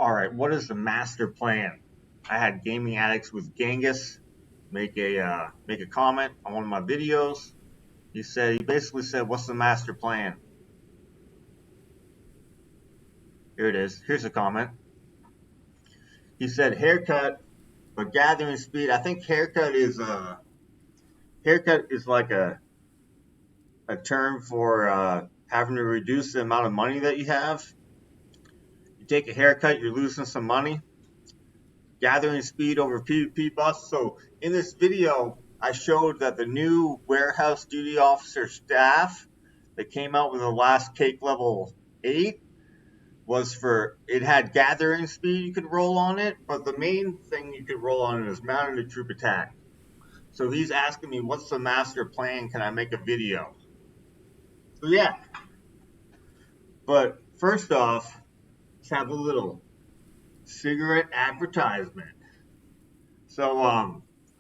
All right, what is the master plan? I had Gaming Addicts with Genghis make a comment on one of my videos. He basically said, "What's the master plan?" Here it is. Here's the comment. He said, "Haircut, but gathering speed." I think haircut is like a term for having to reduce the amount of money that you have. You take a haircut, you're losing some money. Gathering speed over PvP busts. So in this video, I showed that the new warehouse duty officer staff that came out with the last cake level 8 it had gathering speed you could roll on it, but the main thing you could roll on it is mounted troop attack. So he's asking me, what's the master plan? Can I make a video? So yeah. But first off, let's have a little cigarette advertisement. So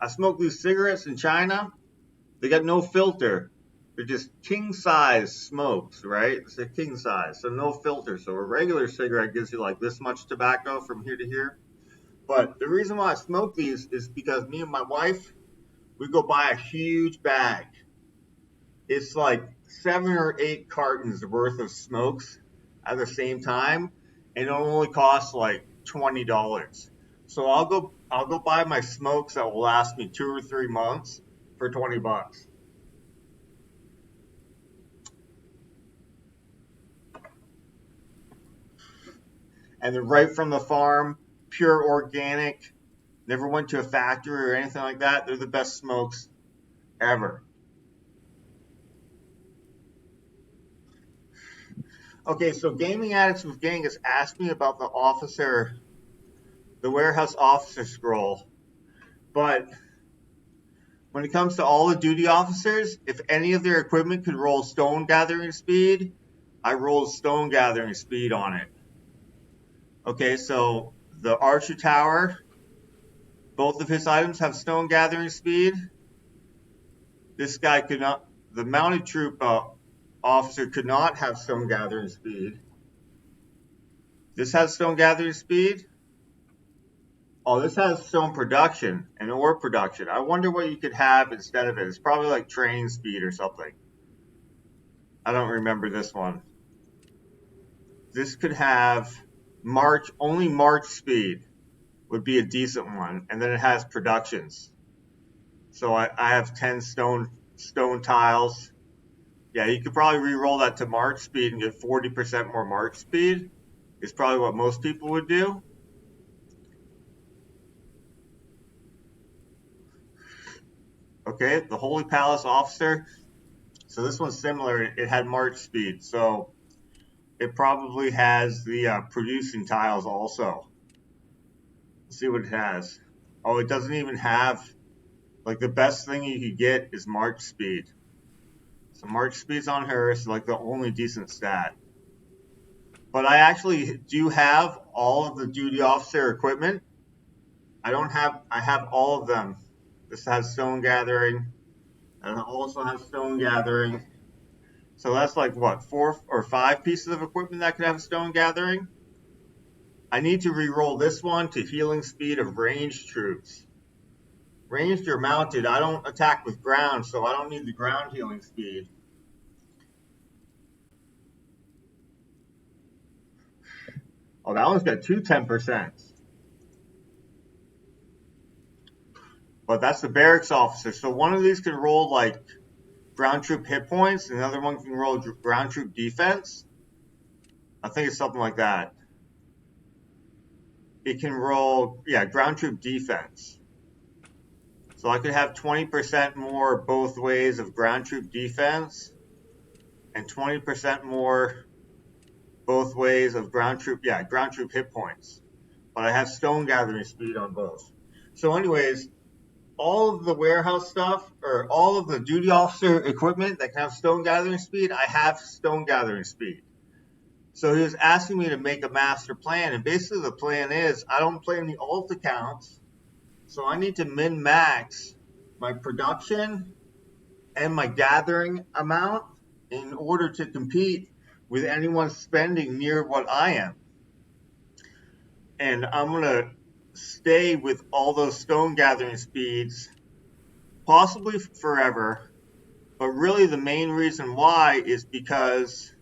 I smoke these cigarettes in China. They got no filter. They're just king size smokes, right? It's a king size, so no filter. So a regular cigarette gives you like this much tobacco from here to here. But the reason why I smoke these is because me and my wife, we go buy a huge bag. It's like 7 or 8 cartons worth of smokes at the same time, and it only costs like $20. So I'll go buy my smokes that will last me 2 or 3 months for $20. And they're right from the farm, pure organic, never went to a factory or anything like that. They're the best smokes ever. Okay, so Gaming Addicts with Genghis asked me about the warehouse officer scroll. But when it comes to all the duty officers, if any of their equipment could roll stone gathering speed, I rolled stone gathering speed on it. Okay, so the Archer Tower, both of his items have stone gathering speed. This guy could not, the mounted troop officer could not have stone gathering speed. This has stone gathering speed. Oh, this has stone production and ore production. I wonder what you could have instead of it. It's probably like train speed or something. I don't remember this one. This could have only March speed would be a decent one, and then it has productions. So I have 10 stone tiles. Yeah, you could probably re-roll that to March speed and get 40% more March speed. Is probably what most people would do. Okay, the Holy Palace Officer. So this one's similar. It had March speed, so it probably has the producing tiles also. Let's see what it has. Oh, it doesn't even have, like, the best thing you could get is March speed. So March speed's on her, is like the only decent stat. But I actually do have all of the duty officer equipment. I have all of them. This has stone gathering, and it also has stone gathering. So that's like what, 4 or 5 pieces of equipment that could have stone gathering. I need to re-roll this one to healing speed of ranged troops. Ranged or mounted, I don't attack with ground, so I don't need the ground healing speed. Oh, that one's got 10%. But that's the barracks officer. So one of these can roll like ground troop hit points, and the other one can roll ground troop defense. I think it's something like that. It can roll, yeah, ground troop defense. So I could have 20% more both ways of ground troop defense and 20% more both ways of ground troop hit points. But I have stone gathering speed on both. So anyways, all of the warehouse stuff, or all of the duty officer equipment that can have stone gathering speed, I have stone gathering speed. So he was asking me to make a master plan, and basically the plan is I don't play in the alt accounts, so I need to min-max my production and my gathering amount in order to compete with anyone spending near what I am. and I'm going to stay with all those stone gathering speeds, possibly forever. But really, the main reason why is because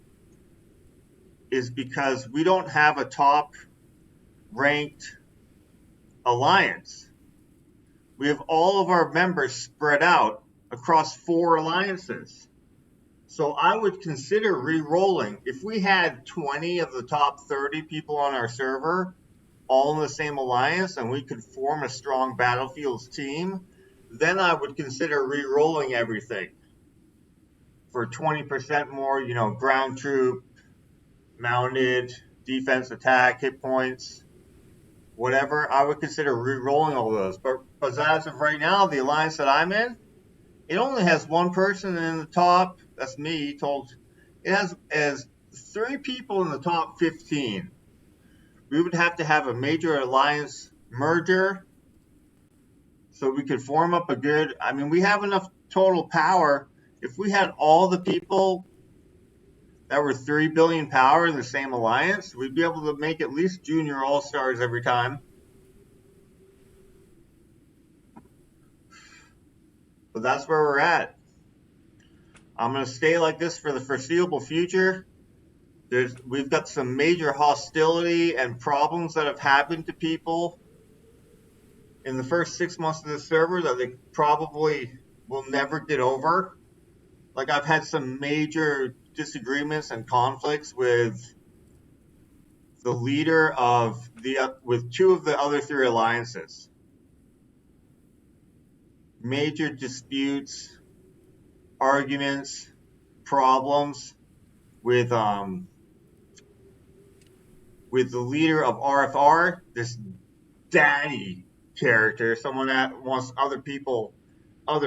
we don't have a top ranked alliance. We have all of our members spread out across 4 alliances. So I would consider re-rolling. If we had 20 of the top 30 people on our server all in the same alliance and we could form a strong battlefields team, then I would consider re-rolling everything for 20% more, ground troop, mounted, defense, attack, hit points, whatever. I would consider re-rolling all those. But as of right now, the alliance that I'm in, it only has one person in the top. That's me. It has 3 people in the top 15. We would have to have a major alliance merger so we could form up a good. I mean, we have enough total power. If we had all the people that were 3 billion power in the same alliance, we'd be able to make at least junior all-stars every time. But that's where we're at. I'm going to stay like this for the foreseeable future. We've got some major hostility and problems that have happened to people in the first 6 months of the server that they probably will never get over. Like, I've had some major disagreements and conflicts with the leader with 2 of the other 3 alliances. Major disputes, arguments, problems with the leader of RFR, this daddy character, someone that wants other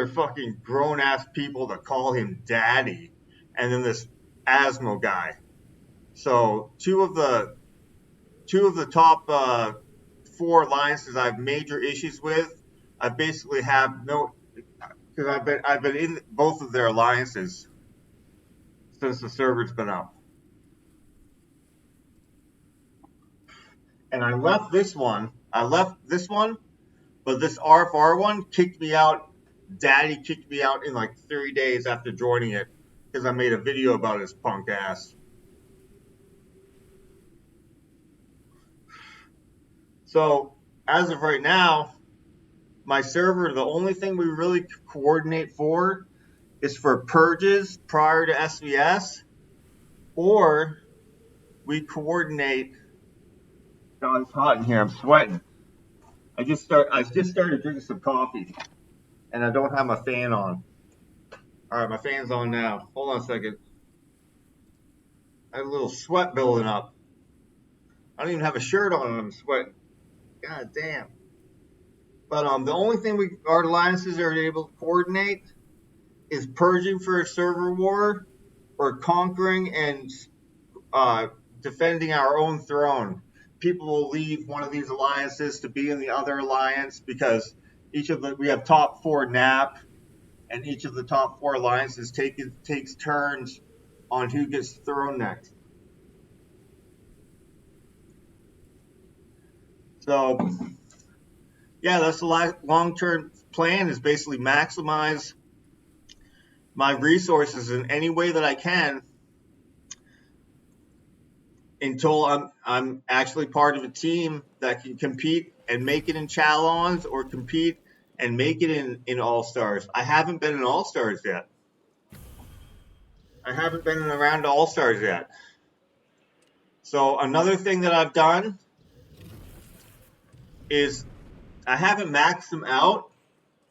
fucking grown-ass people to call him daddy, and then this Asmo guy. So 2 of the top 4 alliances I have major issues with. I basically have no, because I've been in both of their alliances since the server's been up. And I left this one, but this RFR one kicked me out. Daddy kicked me out in like 3 days after joining it because I made a video about his punk ass. So as of right now, my server, the only thing we really coordinate for is for purges prior to SVS, or we coordinate. God, it's hot in here. I'm sweating. I just started drinking some coffee, and I don't have my fan on. All right, my fan's on now. Hold on a second. I had a little sweat building up. I don't even have a shirt on, and I'm sweating. God damn. But the only thing our alliances are able to coordinate is purging for a server war, or conquering and defending our own throne. People will leave one of these alliances to be in the other alliance because we have top 4 NAP, and each of the top 4 alliances takes turns on who gets thrown next. So, yeah, that's the long-term plan, is basically maximize my resources in any way that I can until I'm actually part of a team that can compete and make it in challenge, or compete and make it in All-Stars. I haven't been in All-Stars yet. I haven't been in a round of All-Stars yet. So another thing that I've done is, I haven't maxed them out,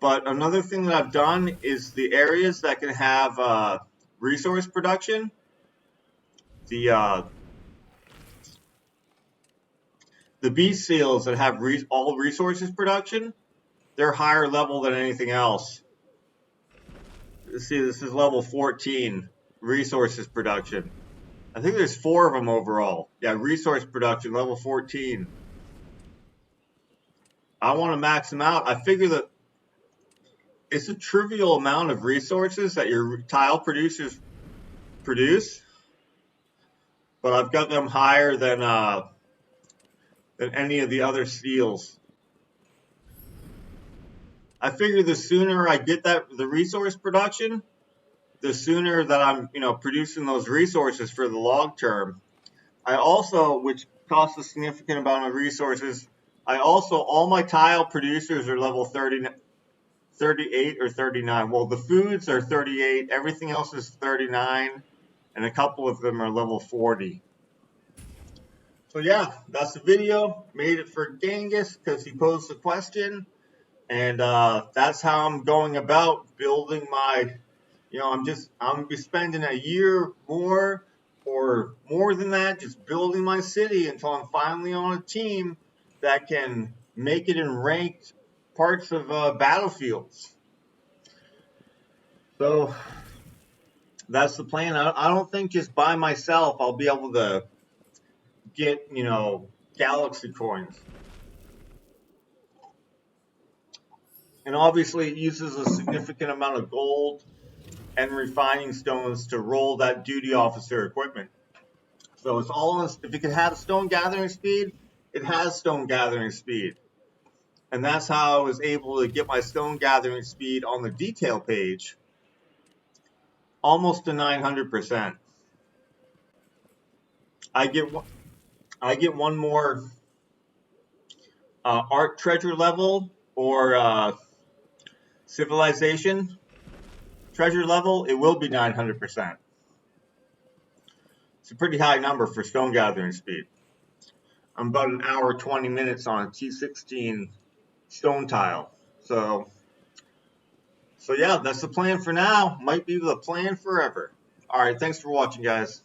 but another thing that I've done is the areas that can have resource production. The beast seals that have all resources production, they're higher level than anything else. See, this is level 14, resources production. I think there's 4 of them overall. Yeah, resource production, level 14. I want to max them out. I figure that it's a trivial amount of resources that your tile producers produce, but I've got them higher than than any of the other steels. I figure the sooner I get the resource production, the sooner that I'm, producing those resources for the long term. I also, which costs a significant amount of resources, all my tile producers are level 30, 38 or 39. Well, the foods are 38, everything else is 39, and a couple of them are level 40. So yeah, that's the video. Made it for Genghis because he posed the question. And that's how I'm going about building my, I'm gonna be spending a year more or more than that just building my city until I'm finally on a team that can make it in ranked parts of battlefields. So that's the plan. I don't think just by myself I'll be able to get, galaxy coins. And obviously it uses a significant amount of gold and refining stones to roll that duty officer equipment. So it's all, if it can have stone gathering speed, it has stone gathering speed. And that's how I was able to get my stone gathering speed on the detail page almost to 900%. I get one more art treasure level or civilization treasure level, it will be 900%. It's a pretty high number for stone gathering speed. I'm about an hour 20 minutes on a T16 stone tile. So yeah, that's the plan for now. Might be the plan forever. All right, thanks for watching, guys.